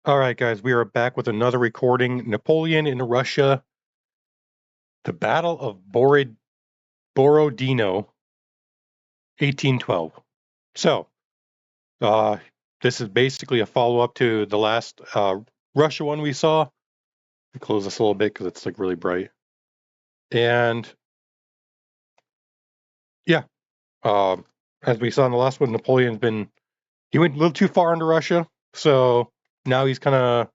All right, guys, we are back with another recording. Napoleon in Russia, the Battle of Borodino, 1812. So, uh, this is basically a follow-up to the last Russia one we saw. Let me close this a little bit because it's like really bright. And yeah, as we saw in the last one, he went a little too far into Russia, so now he's kind of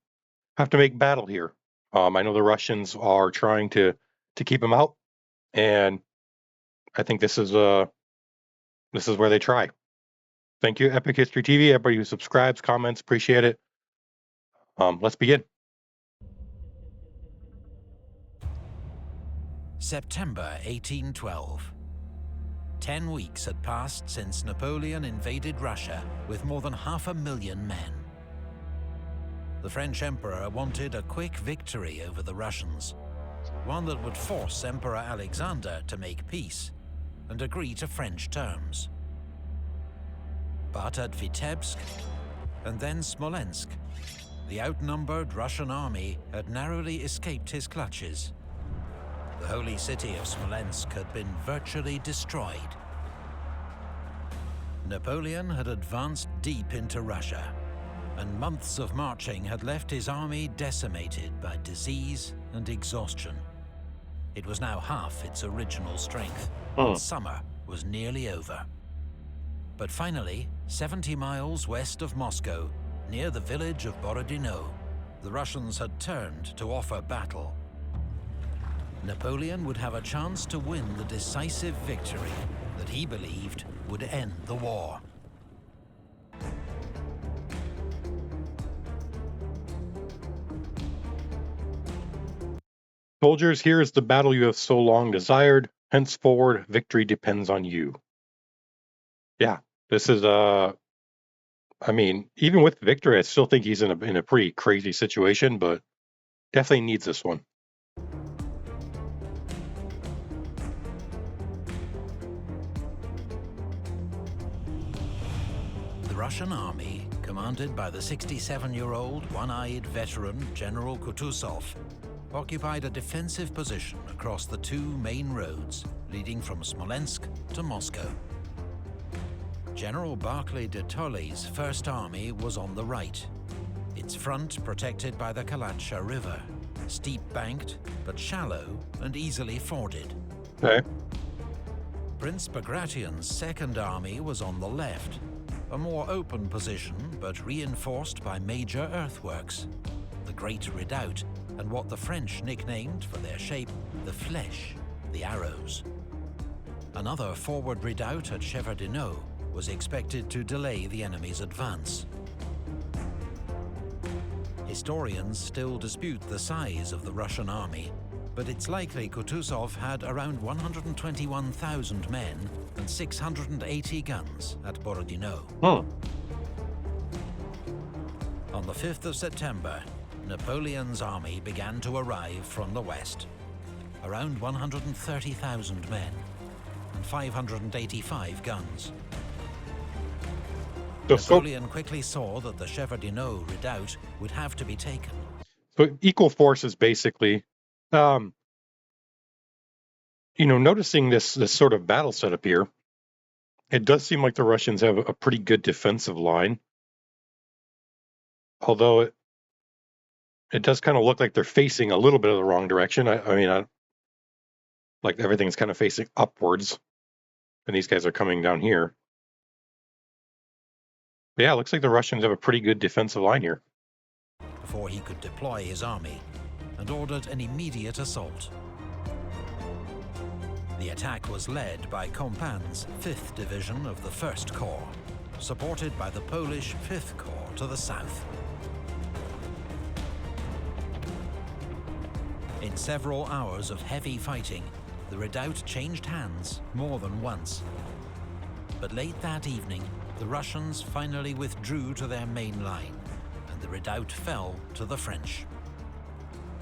have to make battle here. I know the Russians are trying to keep him out, and I think this is where they try. Thank you, Epic History TV. Everybody who subscribes, comments, appreciate it. Let's begin. September 1812. 10 weeks had passed since Napoleon invaded Russia with more than 500,000 men. The French Emperor wanted a quick victory over the Russians, one that would force Emperor Alexander to make peace and agree to French terms. But at Vitebsk and then Smolensk, the outnumbered Russian army had narrowly escaped his clutches. The holy city of Smolensk had been virtually destroyed. Napoleon had advanced deep into Russia, and months of marching had left his army decimated by disease and exhaustion. It was now half its original strength, and summer was nearly over. But finally, 70 miles west of Moscow, near the village of Borodino, the Russians had turned to offer battle. Napoleon would have a chance to win the decisive victory that he believed would end the war. Soldiers, here is the battle you have so long desired. Henceforward, victory depends on you. Yeah, this is I mean, even with victory, I still think he's in a pretty crazy situation, but definitely needs this one. The Russian army, commanded by the 67-year-old one-eyed veteran General Kutuzov, occupied a defensive position across the two main roads leading from Smolensk to Moscow. General Barclay de Tolly's First Army was on the right, its front protected by the Kalatsha River, steep-banked but shallow and easily forded. Okay. Prince Bagration's Second Army was on the left, a more open position but reinforced by major earthworks, the Great Redoubt, and what the French nicknamed for their shape the Flèche, the arrows. Another forward redoubt at Shevardino was expected to delay the enemy's advance. Historians still dispute the size of the Russian army, but it's likely Kutuzov had around 121,000 men and 680 guns at Borodino. On the 5th of September, Napoleon's army began to arrive from the west. Around 130,000 men and 585 guns. Napoleon quickly saw that the Shevardino redoubt would have to be taken. So equal forces, basically. Noticing this sort of battle setup here, it does seem like the Russians have a pretty good defensive line. Although it does kind of look like they're facing a little bit of the wrong direction. Like everything's kind of facing upwards, and these guys are coming down here. But yeah, it looks like the Russians have a pretty good defensive line here. Before he could deploy his army, and ordered an immediate assault. The attack was led by Compan's 5th Division of the 1st Corps, supported by the Polish 5th Corps to the south. In several hours of heavy fighting, the redoubt changed hands more than once. But late that evening, the Russians finally withdrew to their main line, and the redoubt fell to the French.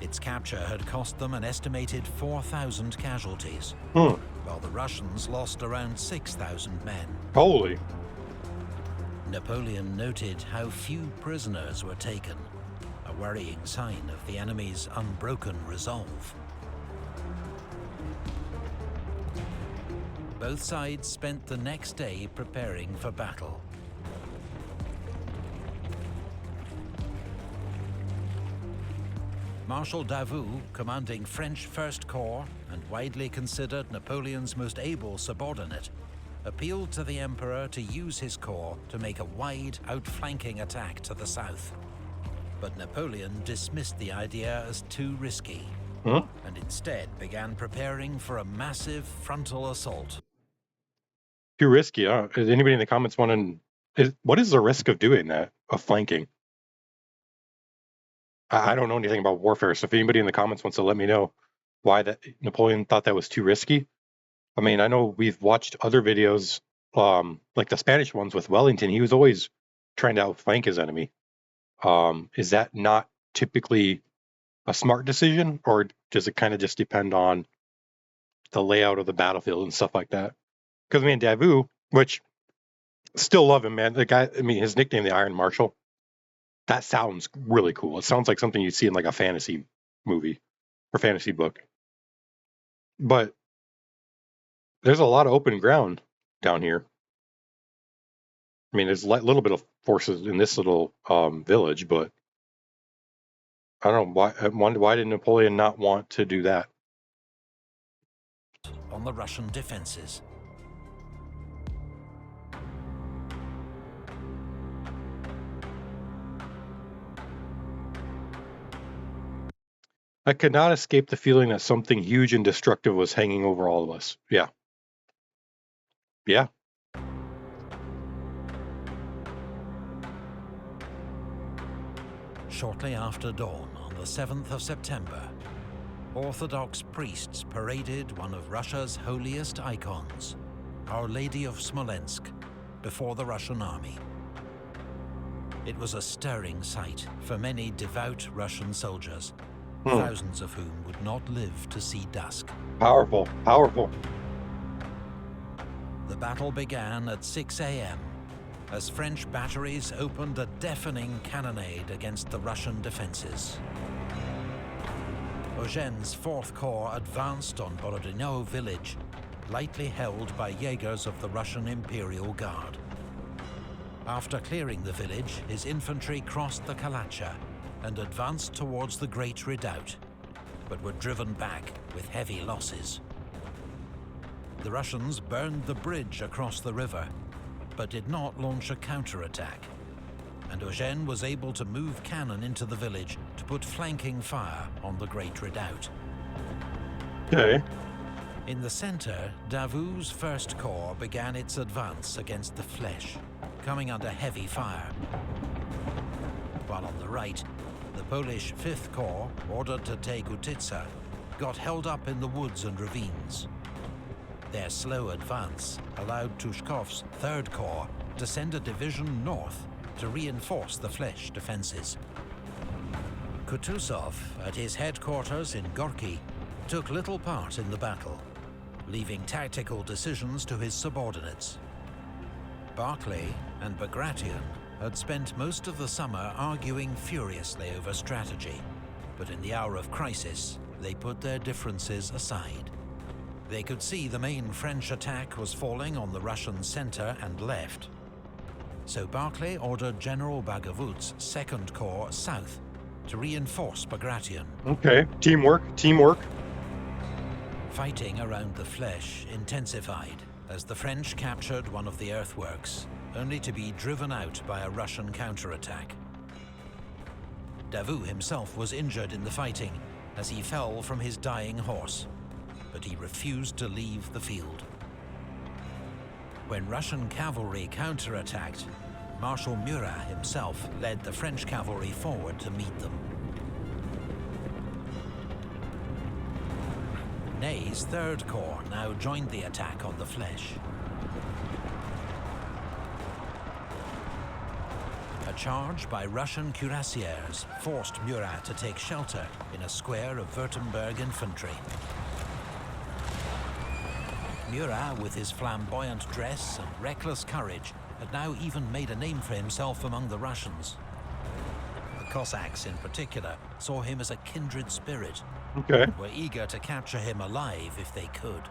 Its capture had cost them an estimated 4,000 casualties, while the Russians lost around 6,000 men. Holy! Napoleon noted how few prisoners were taken, a worrying sign of the enemy's unbroken resolve. Both sides spent the next day preparing for battle. Marshal Davout, commanding French First Corps and widely considered Napoleon's most able subordinate, appealed to the Emperor to use his corps to make a wide, outflanking attack to the south. But Napoleon dismissed the idea as too risky, and instead began preparing for a massive frontal assault. Too risky, huh? Is anybody in the comments what is the risk of doing that, of flanking? I don't know anything about warfare, so if anybody in the comments wants to let me know why that Napoleon thought that was too risky. I mean, I know we've watched other videos, like the Spanish ones with Wellington. He was always trying to outflank his enemy. Is that not typically a smart decision, or does it kind of just depend on the layout of the battlefield and stuff like that? Because, I mean, Davout, which still love him, man. The guy, I mean, his nickname, the Iron Marshal, that sounds really cool. It sounds like something you'd see in like a fantasy movie or fantasy book. But there's a lot of open ground down here. I mean, there's a little bit of forces in this little village, but I don't know why did Napoleon not want to do that? On the Russian defenses. I could not escape the feeling that something huge and destructive was hanging over all of us. Yeah. Yeah. Shortly after dawn on the 7th of September, Orthodox priests paraded one of Russia's holiest icons, Our Lady of Smolensk, before the Russian army. It was a stirring sight for many devout Russian soldiers, thousands of whom would not live to see dusk. Powerful, powerful. The battle began at 6 a.m. as French batteries opened a deafening cannonade against the Russian defenses. Eugene's 4th Corps advanced on Borodino village, lightly held by Jaegers of the Russian Imperial Guard. After clearing the village, his infantry crossed the Kalacha and advanced towards the Great Redoubt, but were driven back with heavy losses. The Russians burned the bridge across the river, but did not launch a counterattack, and Eugene was able to move cannon into the village to put flanking fire on the Great Redoubt. Okay. In the center, Davout's 1st Corps began its advance against the Fleches, coming under heavy fire. While on the right, the Polish 5th Corps, ordered to take Utitsa, got held up in the woods and ravines. Their slow advance allowed Tushkov's 3rd Corps to send a division north to reinforce the Fleches defenses. Kutuzov, at his headquarters in Gorky, took little part in the battle, leaving tactical decisions to his subordinates. Barclay and Bagration had spent most of the summer arguing furiously over strategy, but in the hour of crisis, they put their differences aside. They could see the main French attack was falling on the Russian center and left. So Barclay ordered General Bagavout's 2nd Corps south to reinforce Bagration. Okay, teamwork, teamwork. Fighting around the Fleches intensified as the French captured one of the earthworks, only to be driven out by a Russian counterattack. Davout himself was injured in the fighting as he fell from his dying horse, but he refused to leave the field. When Russian cavalry counterattacked, Marshal Murat himself led the French cavalry forward to meet them. Ney's 3rd Corps now joined the attack on the Fleches. A charge by Russian cuirassiers forced Murat to take shelter in a square of Württemberg infantry. Murat, with his flamboyant dress and reckless courage, had now even made a name for himself among the Russians. A Cossacks in particular saw him as a kindred spirit Okay. and were eager to capture him alive if they could.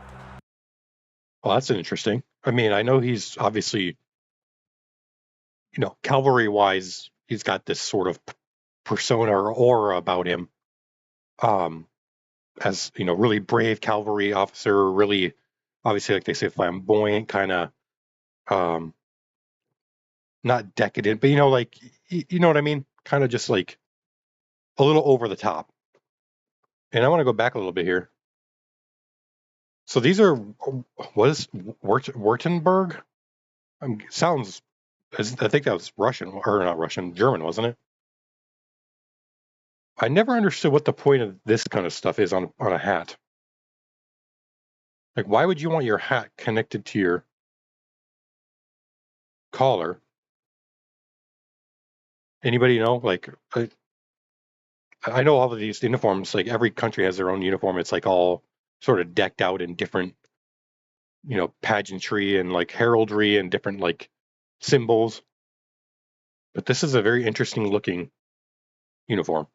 Well, that's interesting. I mean, I know he's obviously, cavalry-wise, he's got this sort of persona or aura about him. As really brave cavalry officer, really, obviously, like they say, flamboyant, kind of, not decadent, but like, you know what I mean? Kind of just like a little over the top. And I want to go back a little bit here. So these are, what is Württemberg? Sounds, I think that was Russian, or not Russian, German, wasn't it? I never understood what the point of this kind of stuff is on a hat. Like, why would you want your hat connected to your collar? Anybody know? Like, I know all of these uniforms, like every country has their own uniform. It's like all sort of decked out in different, pageantry and like heraldry and different like symbols. But this is a very interesting looking uniform.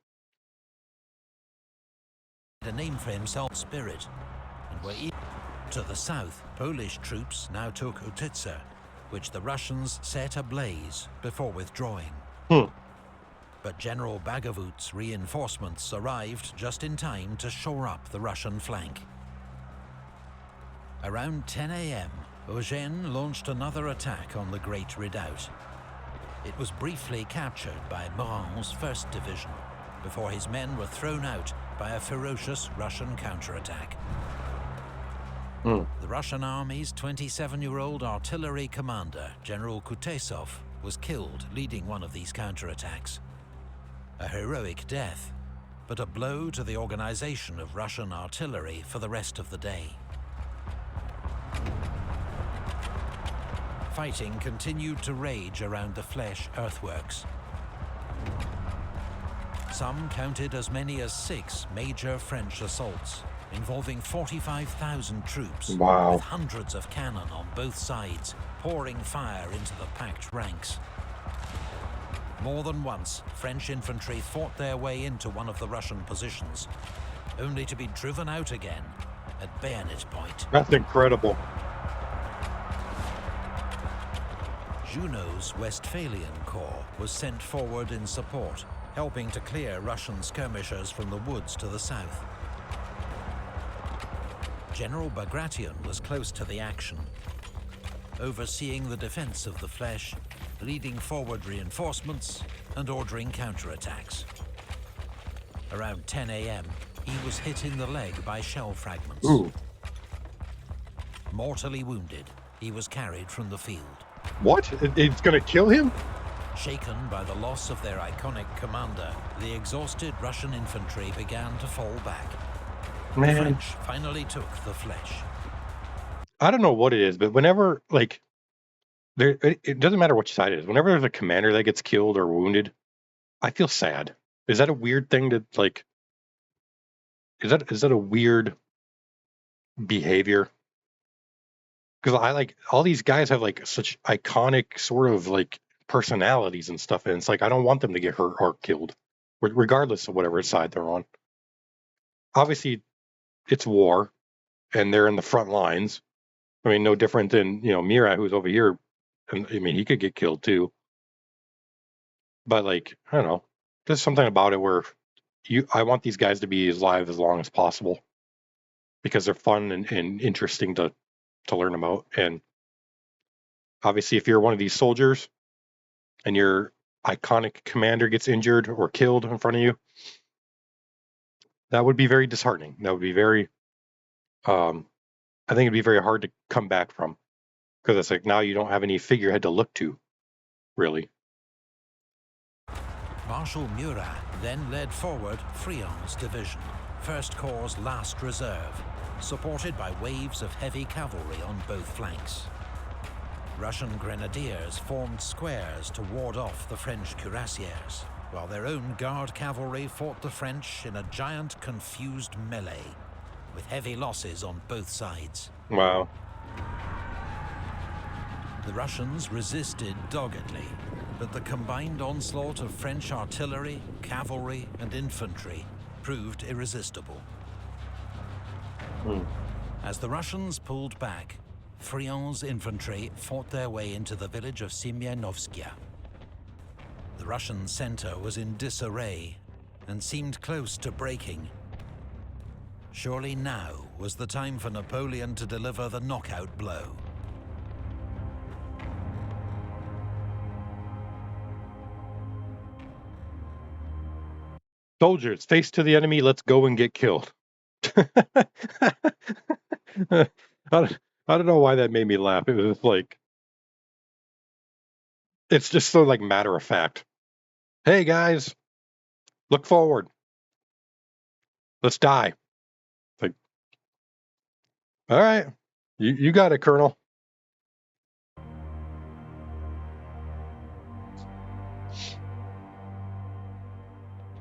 A name for himself, Spirit, and were to the south. Polish troops now took Utitsa, which the Russians set ablaze before withdrawing. But General Bagavut's reinforcements arrived just in time to shore up the Russian flank. Around 10 a.m., Eugène launched another attack on the Great Redoubt. It was briefly captured by Murat's 1st Division, before his men were thrown out by a ferocious Russian counterattack. The Russian army's 27-year-old artillery commander, General Kutesov, was killed leading one of these counterattacks. A heroic death, but a blow to the organization of Russian artillery for the rest of the day. Fighting continued to rage around the Flèche earthworks. Some counted as many as 6 major French assaults, involving 45,000 troops, Wow. with hundreds of cannon on both sides, pouring fire into the packed ranks. More than once, French infantry fought their way into one of the Russian positions, only to be driven out again at bayonet point. That's incredible. Junot's Westphalian Corps was sent forward in support, helping to clear Russian skirmishers from the woods to the south. General Bagration was close to the action, overseeing the defense of the Flèche, leading forward reinforcements and ordering counterattacks. Around 10 a.m., he was hit in the leg by shell fragments. Ooh. Mortally wounded, he was carried from the field. What? It's going to kill him? Shaken by the loss of their iconic commander, the exhausted Russian infantry began to fall back. The French finally took the Flèche. I don't know what it is, but whenever, like, it doesn't matter which side it is. Whenever there's a commander that gets killed or wounded, I feel sad. Is that a weird thing to, like, is that a weird behavior? Because I like all these guys have like such iconic sort of like personalities and stuff, and it's like I don't want them to get hurt or killed, regardless of whatever side they're on. Obviously, it's war, and they're in the front lines. I mean, no different than Murat, who's over here, and I mean he could get killed too. But like I don't know, there's something about it where I want these guys to be alive as long as possible because they're fun and interesting to learn about. And obviously if you're one of these soldiers and your iconic commander gets injured or killed in front of you, that would be very disheartening. That would be very I think it'd be very hard to come back from, because it's like now you don't have any figurehead to look to, really. Marshal Murat then led forward Friant's division, 1st Corps' last reserve, supported by waves of heavy cavalry on both flanks. Russian grenadiers formed squares to ward off the French cuirassiers, while their own guard cavalry fought the French in a giant confused melee, with heavy losses on both sides. Wow. The Russians resisted doggedly, but the combined onslaught of French artillery, cavalry, and infantry proved irresistible. As the Russians pulled back, Friant's infantry fought their way into the village of Semyonovskaya. The Russian center was in disarray and seemed close to breaking. Surely now was the time for Napoleon to deliver the knockout blow. Soldiers, face to the enemy, let's go and get killed. I don't know why that made me laugh. It was like, it's just so like matter of fact. Hey guys, look forward. Let's die. Like, all right, you got it, Colonel.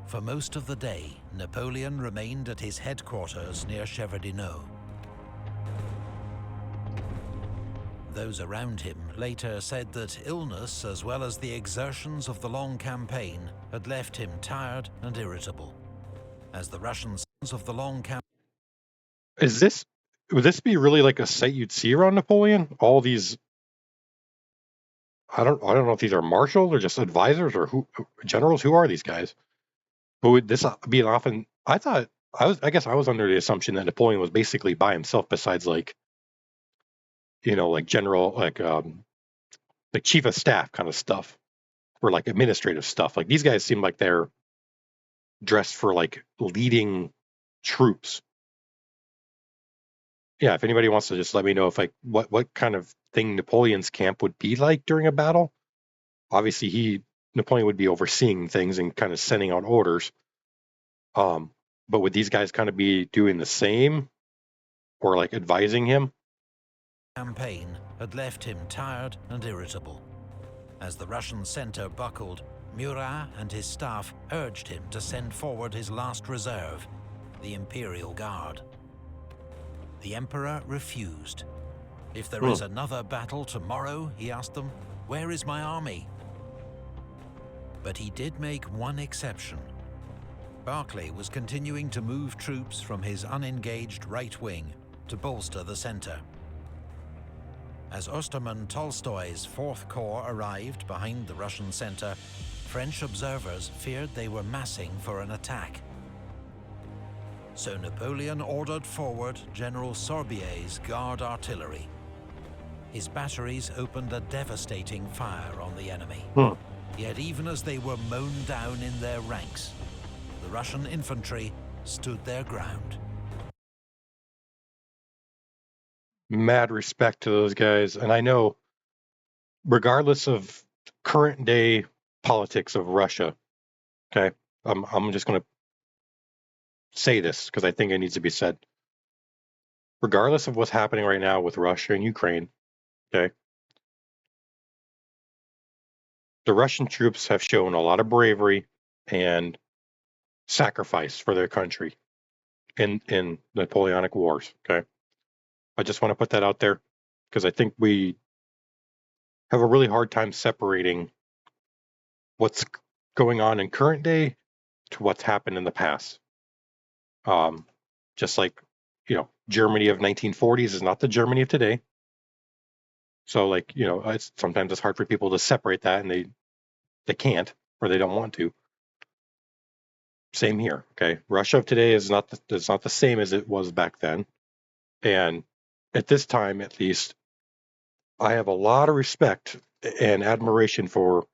For most of the day, Napoleon remained at his headquarters near Borodino. Those around him later said that illness, as well as the exertions of the long campaign, had left him tired and irritable. As the Russians of the long campaign... Would this be really like a sight you'd see around Napoleon? All these, I don't know if these are marshals or just advisors or generals. Who are these guys? But would this be an often? I guess I was under the assumption that Napoleon was basically by himself, besides like, like general, like chief of staff kind of stuff, or like administrative stuff. Like these guys seem like they're dressed for like leading troops. Yeah, if anybody wants to just let me know if like what kind of thing Napoleon's camp would be like during a battle. Obviously, Napoleon would be overseeing things and kind of sending out orders. But would these guys kind of be doing the same, or like advising him? Campaign had left him tired and irritable. As the Russian center buckled, Murat and his staff urged him to send forward his last reserve, the Imperial Guard. The Emperor refused. If there is another battle tomorrow, he asked them, where is my army? But he did make one exception. Barclay was continuing to move troops from his unengaged right wing to bolster the center. As Osterman Tolstoy's 4th Corps arrived behind the Russian center, French observers feared they were massing for an attack. So Napoleon ordered forward General Sorbier's Guard artillery. His batteries opened a devastating fire on the enemy. Yet even as they were mown down in their ranks, the Russian infantry stood their ground. Mad respect to those guys. And I know, regardless of current day politics of Russia, okay, I'm just going to say this because I think it needs to be said. Regardless of what's happening right now with Russia and Ukraine, okay, the Russian troops have shown a lot of bravery and sacrifice for their country in Napoleonic Wars, okay? I just want to put that out there because I think we have a really hard time separating what's going on in current day to what's happened in the past. Just like, Germany of 1940s is not the Germany of today. So like, sometimes it's hard for people to separate that, and they can't, or they don't want to. Same here, okay? Russia of today is not the same as it was back then. And at this time, at least, I have a lot of respect and admiration for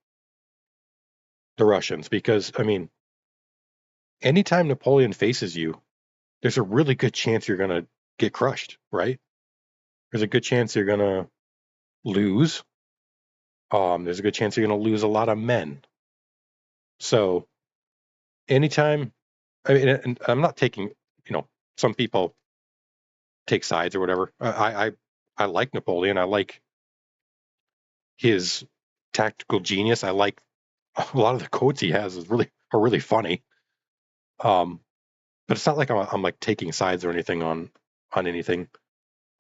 the Russians because, anytime Napoleon faces you, there's a really good chance you're going to get crushed, right? There's a good chance you're going to lose. There's a good chance you're going to lose a lot of men. So anytime, and I'm not taking, some people take sides or whatever. I like Napoleon. I like his tactical genius. I like a lot of the quotes he has are really funny. But it's not like I'm like taking sides or anything on anything.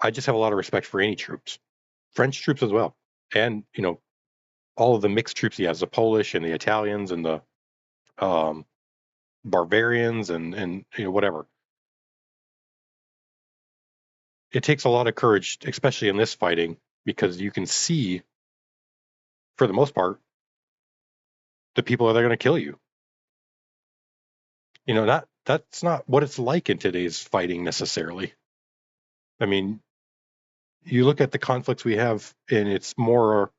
I just have a lot of respect for any troops, French troops as well, and all of the mixed troops he has, the Polish and the Italians and the Bavarians and whatever. It takes a lot of courage, especially in this fighting, because you can see, for the most part, the people that are going to kill you. That's not what it's like in today's fighting necessarily. I mean, you look at the conflicts we have, and it's more,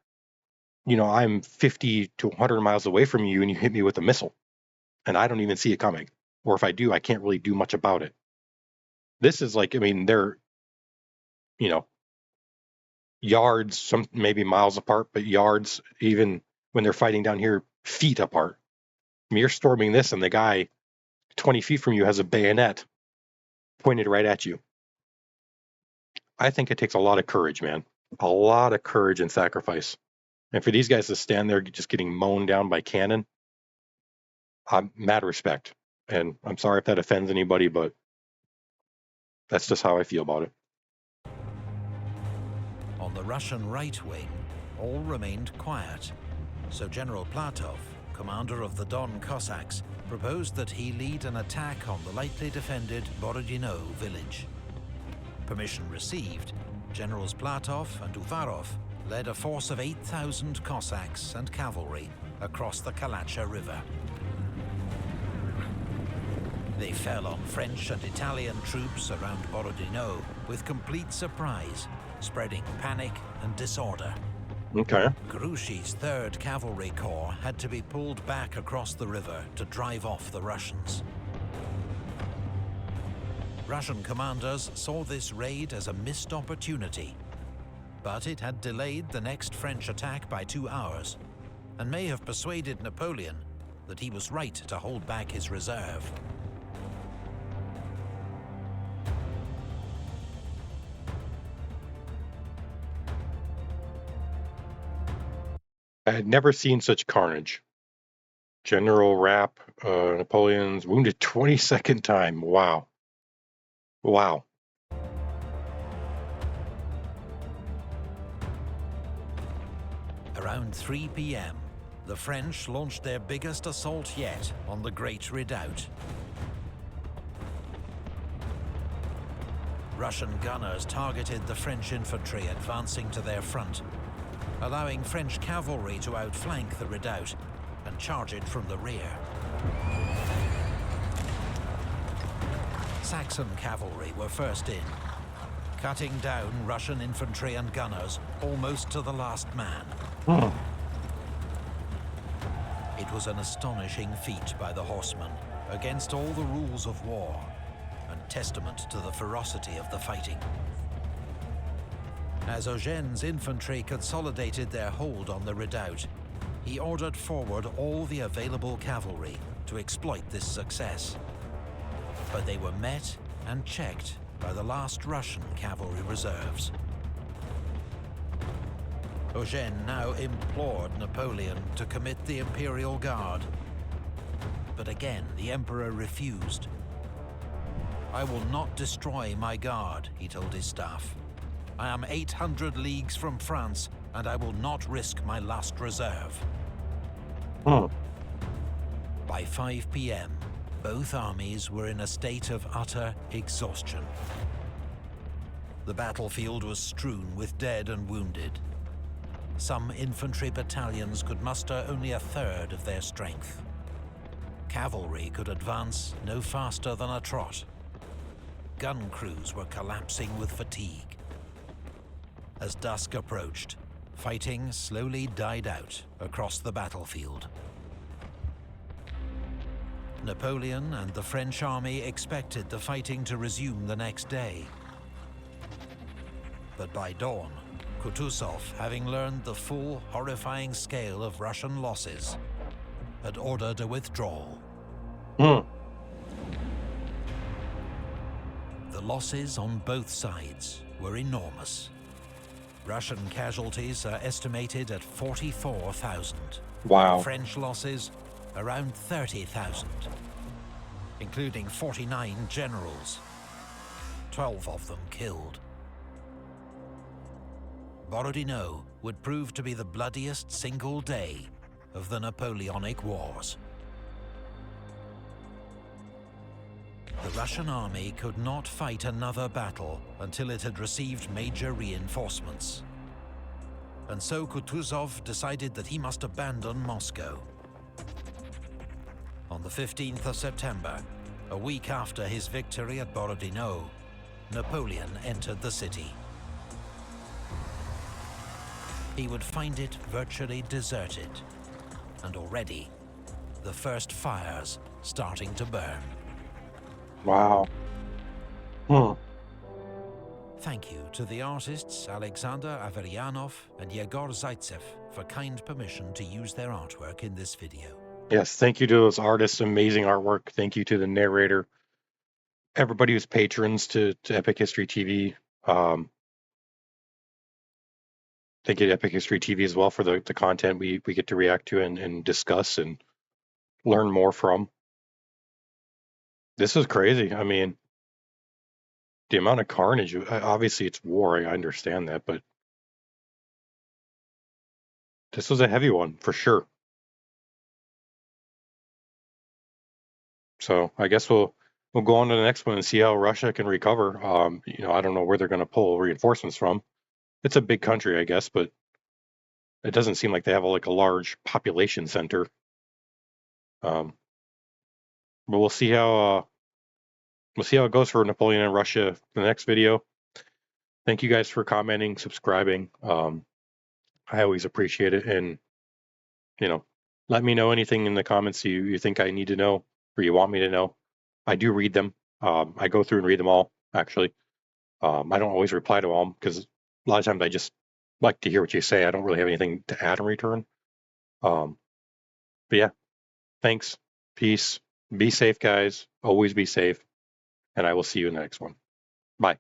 I'm 50 to 100 miles away from you, and you hit me with a missile, and I don't even see it coming. Or if I do, I can't really do much about it. This is like, they're, yards, some maybe miles apart, but yards, even when they're fighting down here, feet apart. You're storming this, and the guy 20 feet from you has a bayonet pointed right at you. I think it takes a lot of courage, man. A lot of courage and sacrifice. And for these guys to stand there just getting mown down by cannon, I'm mad respect. And I'm sorry if that offends anybody, but that's just how I feel about it. On the Russian right wing, all remained quiet. So General Platov, commander of the Don Cossacks, proposed that he lead an attack on the lightly defended Borodino village. Permission received, Generals Platov and Uvarov led a force of 8,000 Cossacks and cavalry across the Kalacha River. They fell on French and Italian troops around Borodino with complete surprise, spreading panic and disorder. Okay. Grouchy's 3rd Cavalry Corps had to be pulled back across the river to drive off the Russians. Russian commanders saw this raid as a missed opportunity, but it had delayed the next French attack by 2 hours, and may have persuaded Napoleon that he was right to hold back his reserve. I had never seen such carnage. General Rapp, Napoleon's wounded 22nd time. Wow. Wow. Around 3 p.m., the French launched their biggest assault yet on the Great Redoubt. Russian gunners targeted the French infantry advancing to their front, allowing French cavalry to outflank the redoubt and charge it from the rear. Saxon cavalry were first in, cutting down Russian infantry and gunners almost to the last man. It was an astonishing feat by the horsemen, against all the rules of war, and testament to the ferocity of the fighting. As Eugene's infantry consolidated their hold on the redoubt, he ordered forward all the available cavalry to exploit this success. But they were met and checked by the last Russian cavalry reserves. Eugene now implored Napoleon to commit the Imperial Guard. But again, the Emperor refused. "I will not destroy my guard," he told his staff. "I am 800 leagues from France, and I will not risk my last reserve." By 5 p.m., both armies were in a state of utter exhaustion. The battlefield was strewn with dead and wounded. Some infantry battalions could muster only a third of their strength. Cavalry could advance no faster than a trot. Gun crews were collapsing with fatigue. As dusk approached, fighting slowly died out across the battlefield. Napoleon and the French army expected the fighting to resume the next day. But by dawn, Kutuzov, having learned the full, horrifying scale of Russian losses, had ordered a withdrawal. The losses on both sides were enormous. Russian casualties are estimated at 44,000. Wow. French losses around 30,000, including 49 generals, 12 of them killed. Borodino would prove to be the bloodiest single day of the Napoleonic Wars. The Russian army could not fight another battle until it had received major reinforcements. And so Kutuzov decided that he must abandon Moscow. On the 15th of September, a week after his victory at Borodino, Napoleon entered the city. He would find it virtually deserted, and already the first fires starting to burn. Wow. Thank you to the artists Alexander Averyanov and Yegor Zaitsev for kind permission to use their artwork in this video. Yes, thank you to those artists, amazing artwork. Thank you to the narrator, everybody who's patrons to Epic History TV. Thank you to Epic History TV as well for the content we get to react to and discuss and learn more from. This is crazy. I mean, the amount of carnage, obviously it's war, I understand that, but this was a heavy one for sure. So I guess we'll go on to the next one and see how Russia can recover. I don't know where they're going to pull reinforcements from. It's a big country, I guess, but it doesn't seem like they have a large population center. But we'll see how it goes for Napoleon and Russia in the next video. Thank you guys for commenting, subscribing. I always appreciate it, and let me know anything in the comments you think I need to know or you want me to know. I do read them. I go through and read them all, actually. I don't always reply to all because a lot of times I just like to hear what you say. I don't really have anything to add in return. But yeah, thanks. Peace. Be safe, guys. Always be safe. And I will see you in the next one. Bye.